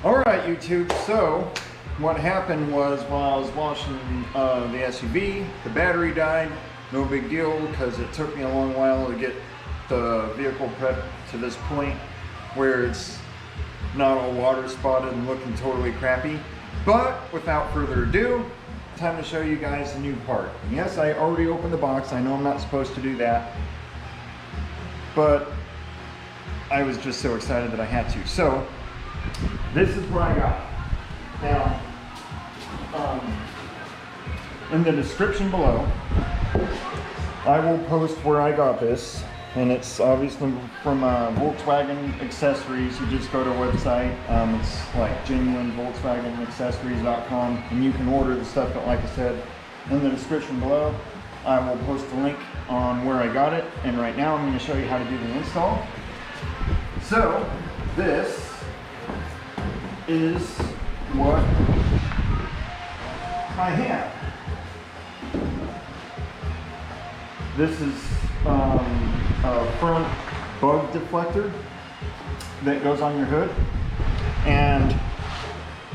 Alright YouTube, so what happened was while I was washing the SUV, the battery died. No big deal because it took me a long while to get the vehicle prepped to this point where it's not all water spotted and looking totally crappy. But without further ado, time to show you guys the new part. And yes, I already opened the box. I know I'm not supposed to do that, but I was just so excited that I had to. So this is what I got. Now, in the description below, I will post where I got this, and it's obviously from Volkswagen Accessories. You just go to a website. It's like genuinevolkswagenaccessories.com, and you can order the stuff that, like I said, in the description below. I will post a link on where I got it, and right now I'm going to show you how to do the install. So this is what I have. This is a front bug deflector that goes on your hood, and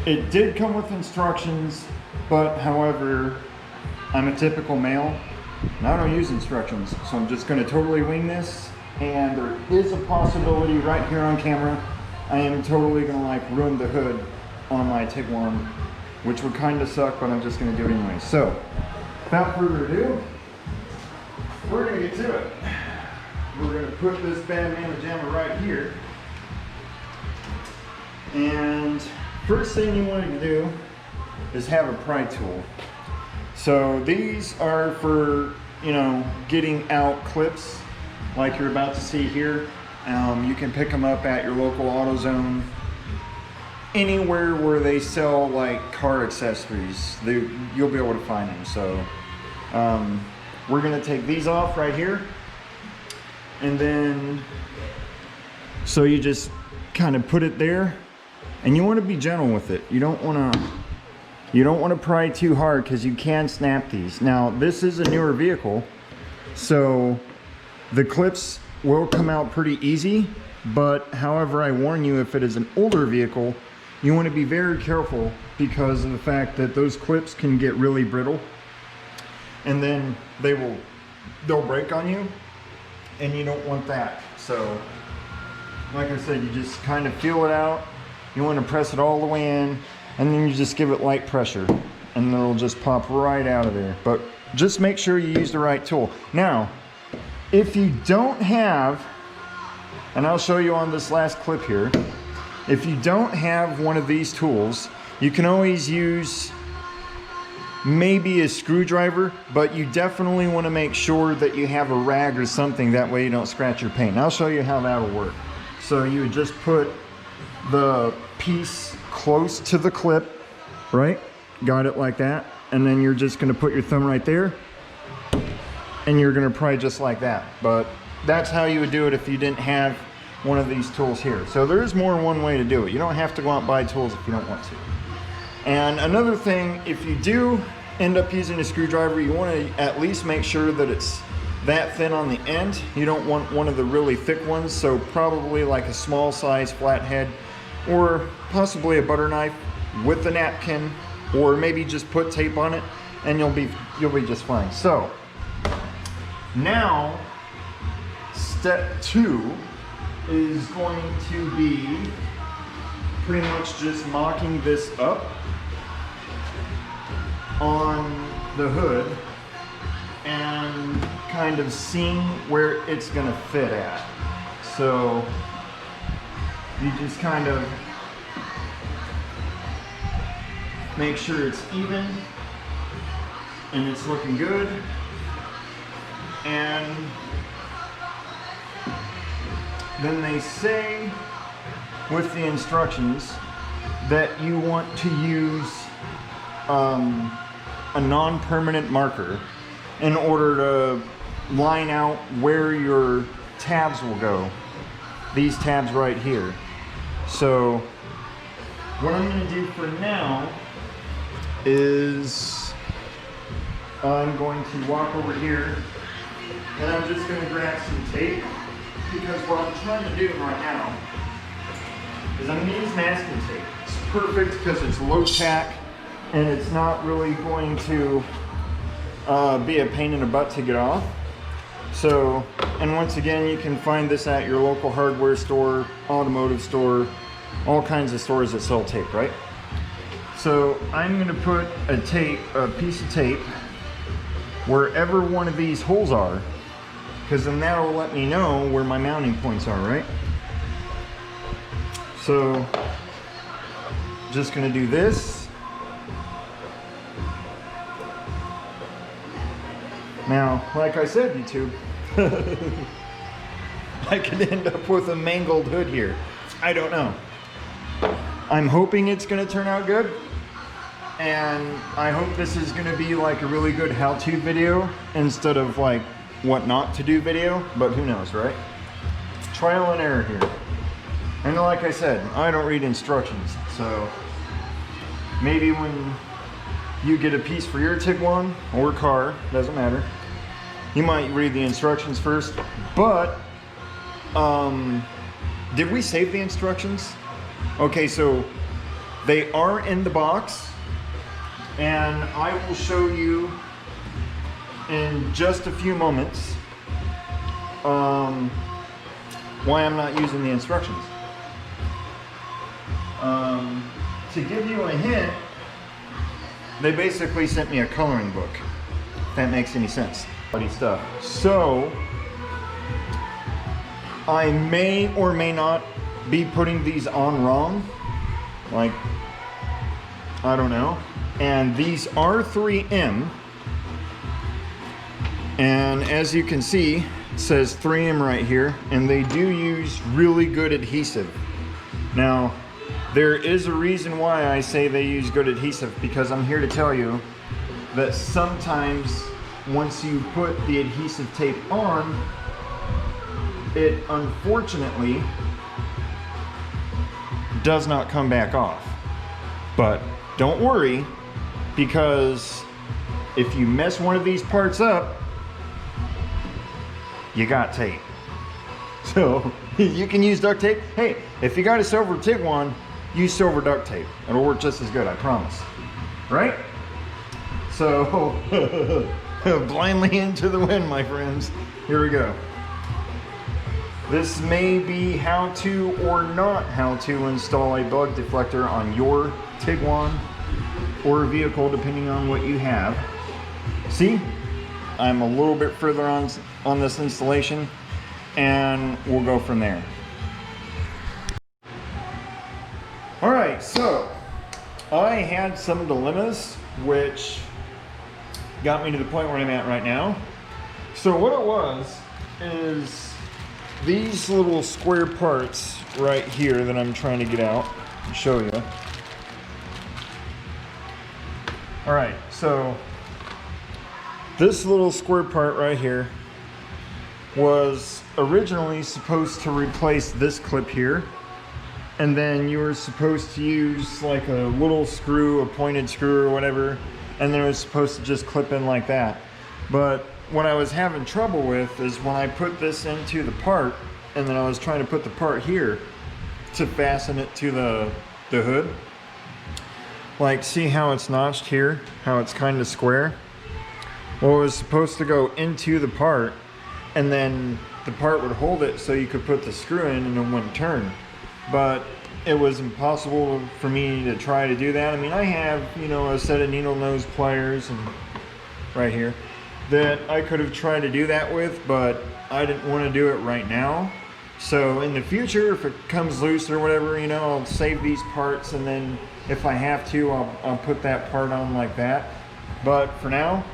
it did come with instructions, but however, I'm a typical male and I don't use instructions, so I'm just going to totally wing this, and there is a possibility right here on camera I am totally going to like ruin the hood on my Tiguan, which would kind of suck, but I'm just going to do it anyway. So, without further ado, we're going to get to it. We're going to put this bad mamma jamma right here. And first thing you want to do is have a pry tool. So these are for, you know, getting out clips like you're about to see here. You can pick them up at your local AutoZone, anywhere where they sell like car accessories. You'll be able to find them. So we're going to take these off right here, and then so you just kind of put it there, and you want to be gentle with it. You don't want to pry too hard because you can snap these. Now this is a newer vehicle, so the clips will come out pretty easy, but however, I warn you, if it is an older vehicle, you want to be very careful because of the fact that those clips can get really brittle, and then they'll break on you, and you don't want that. So like I said, you just kind of feel it out. You want to press it all the way in, and then you just give it light pressure, and it'll just pop right out of there. But just make sure you use the right tool. Now, if you don't have, and I'll show you on this last clip here, if you don't have one of these tools, you can always use maybe a screwdriver, but you definitely want to make sure that you have a rag or something, that way you don't scratch your paint. And I'll show you how that'll work. So you would just put the piece close to the clip, right? Got it like that. And then you're just going to put your thumb right there, and you're going to pry just like that. But that's how you would do it if you didn't have one of these tools here. So there is more than one way to do it. You don't have to go out and buy tools if you don't want to. And another thing, if you do end up using a screwdriver, you want to at least make sure that it's that thin on the end. You don't want one of the really thick ones, so probably like a small size flathead, or possibly a butter knife with a napkin, or maybe just put tape on it, and you'll be just fine. So now step 2 is going to be pretty much just mocking this up on the hood and kind of seeing where it's going to fit at. So you just kind of make sure it's even and it's looking good. And then they say with the instructions that you want to use a non-permanent marker in order to line out where your tabs will go. These tabs right here. So what I'm going to do for now is I'm going to walk over here, and I'm just going to grab some tape, because what I'm trying to do right now is I'm going to use masking tape. perfect because it's low tack and it's not really going to be a pain in the butt to get off. So, and once again, you can find this at your local hardware store, automotive store, all kinds of stores that sell tape, right? So I'm gonna put a piece of tape wherever one of these holes are, because then that'll let me know where my mounting points are, right? So, just gonna do this. Now, like I said, YouTube, I could end up with a mangled hood here. I don't know. I'm hoping it's gonna turn out good. And I hope this is gonna be like a really good how-to video instead of like what not to do video, but who knows, right? Trial and error here. And like I said, I don't read instructions, so maybe when you get a piece for your Tiguan or car, doesn't matter, you might read the instructions first. But did we save the instructions? Okay, so they are in the box, and I will show you in just a few moments why I'm not using the instructions. To give you a hint, they basically sent me a coloring book, if that makes any sense. Funny stuff. So I may or may not be putting these on wrong, like, I don't know. And these are 3M, and as you can see, it says 3M right here, and they do use really good adhesive. Now, there is a reason why I say they use good adhesive, because I'm here to tell you that sometimes once you put the adhesive tape on, it unfortunately does not come back off. But don't worry, because if you mess one of these parts up, you got tape. So you can use duct tape. Hey, if you got a silver Tiguan, use silver duct tape. It'll work just as good, I promise. Right? So blindly into the wind, my friends. Here we go. This may be how to or not how to install a bug deflector on your Tiguan or vehicle, depending on what you have. See, I'm a little bit further on this installation, and we'll go from there. All right, so I had some dilemmas which got me to the point where I'm at right now. So what it was is these little square parts right here that I'm trying to get out and show you. All right, so this little square part right here was originally supposed to replace this clip here, and then you were supposed to use like a little screw, a pointed screw or whatever, and then it was supposed to just clip in like that. But what I was having trouble with is when I put this into the part, and then I was trying to put the part here to fasten it to the hood. Like, see how it's notched here? How it's kind of square? Well, it was supposed to go into the part, and then the part would hold it so you could put the screw in and it wouldn't turn. But it was impossible for me to try to do that. I mean, I have, you know, a set of needle nose pliers and right here that I could have tried to do that with, but I didn't want to do it right now. So in the future, if it comes loose or whatever, you know, I'll save these parts, and then if I have to, I'll put that part on like that. But for now,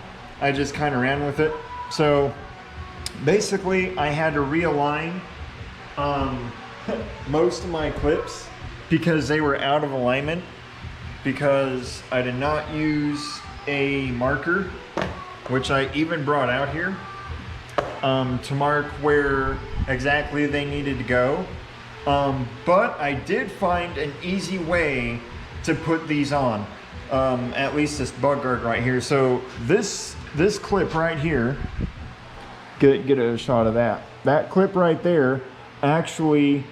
I just kind of ran with it. So basically, I had to realign most of my clips because they were out of alignment, because I did not use a marker, which I even brought out here to mark where exactly they needed to go. But I did find an easy way to put these on, at least this bug guard right here. So this clip right here, get a shot of that. That clip right there actually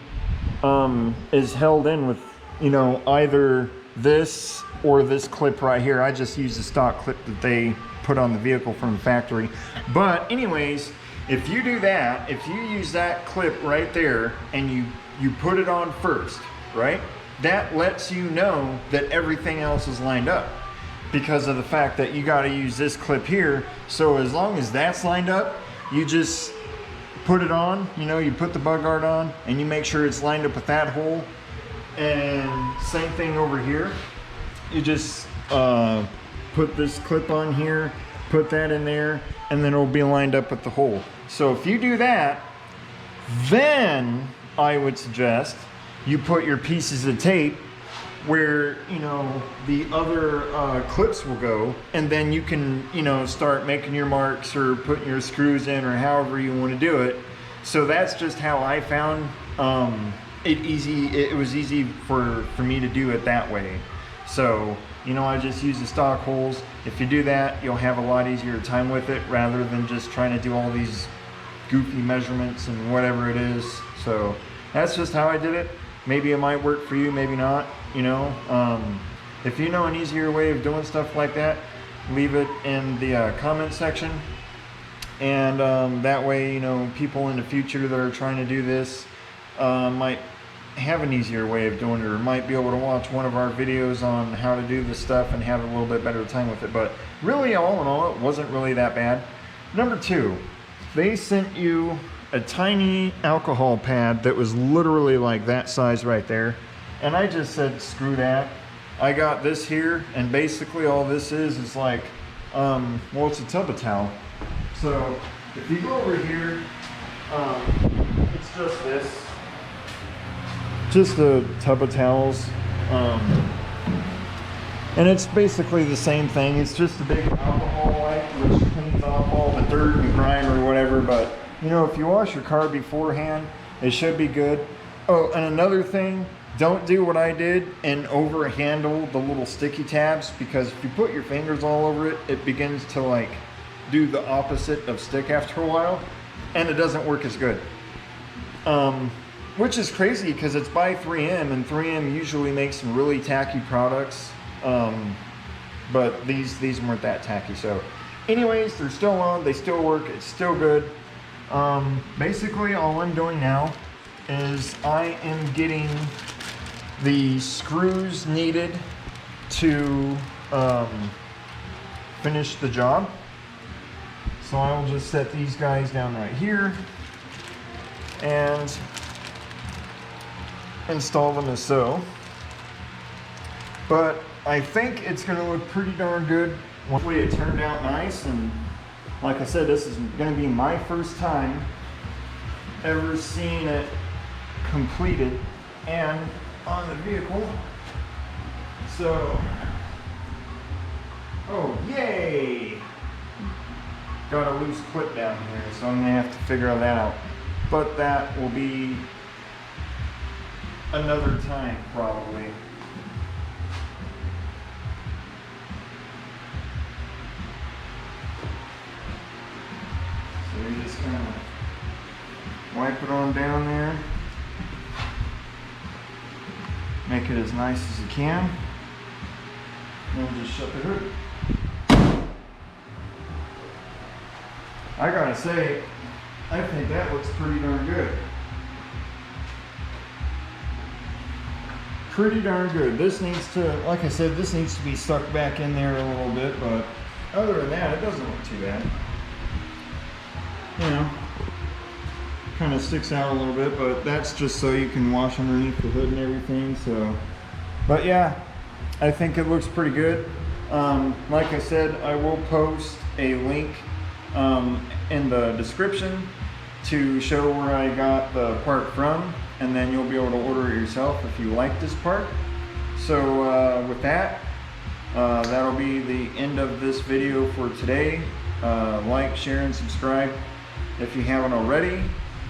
is held in with, you know, either this or this clip right here. I just use the stock clip that they put on the vehicle from the factory. But anyways, if you do that, if you use that clip right there and you put it on first, right? That lets you know that everything else is lined up, because of the fact that you got to use this clip here. So as long as that's lined up, you just put it on, you know, you put the bug guard on and you make sure it's lined up with that hole. And same thing over here. You just put this clip on here, put that in there, and then it'll be lined up with the hole. So if you do that, then I would suggest you put your pieces of tape where, you know, the other clips will go, and then you can, you know, start making your marks or putting your screws in or however you want to do it. So that's just how I found it was easy for me to do it that way. So, you know, I just use the stock holes. If you do that, you'll have a lot easier time with it rather than just trying to do all these goofy measurements and whatever it is. So that's just how I did it. Maybe it might work for you, maybe not, you know. If you know an easier way of doing stuff like that, leave it in the comment section. And that way, you know, people in the future that are trying to do this might have an easier way of doing it, or might be able to watch one of our videos on how to do this stuff and have a little bit better time with it. But really, all in all, it wasn't really that bad. Number two, they sent you a tiny alcohol pad that was literally like that size right there, and I just said screw that. I got this here, and basically all this is like well, it's a tub of towel. So if you go over here, it's just this, just a tub of towels, and it's basically the same thing. It's just a big alcohol wipe which cleans off all the dirt and grime or whatever. But you know, if you wash your car beforehand, it should be good. Oh, and another thing, don't do what I did and over handle the little sticky tabs, because if you put your fingers all over it, it begins to like do the opposite of stick after a while, and it doesn't work as good. Which is crazy because it's by 3M, and 3M usually makes some really tacky products, but these weren't that tacky. So anyways, they're still on, they still work, it's still good. Basically all I'm doing now is I am getting the screws needed to finish the job. So I will just set these guys down right here and install them as so. But I think it's going to look pretty darn good. Hopefully it turned out nice, and like I said, this is going to be my first time ever seeing it completed and on the vehicle. So, oh yay! Got a loose clip down here, so I'm going to have to figure that out. But that will be another time probably. So you just kind of wipe it on down there. Make it as nice as you can. Then just shut the hood. I gotta say, I think that looks pretty darn good. Pretty darn good. This needs to, like I said, this needs to be stuck back in there a little bit, but other than that, it doesn't look too bad. You know, kind of sticks out a little bit, but that's just so you can wash underneath the hood and everything. So, but yeah, I think it looks pretty good. Like I said, I will post a link in the description to show where I got the part from, and then you'll be able to order it yourself if you like this part. So with that, that'll be the end of this video for today. Like, share, and subscribe if you haven't already.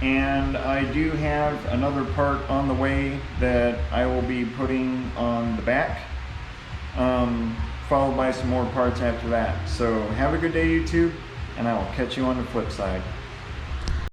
And I do have another part on the way that I will be putting on the back, followed by some more parts after that. So have a good day, YouTube, and I will catch you on the flip side.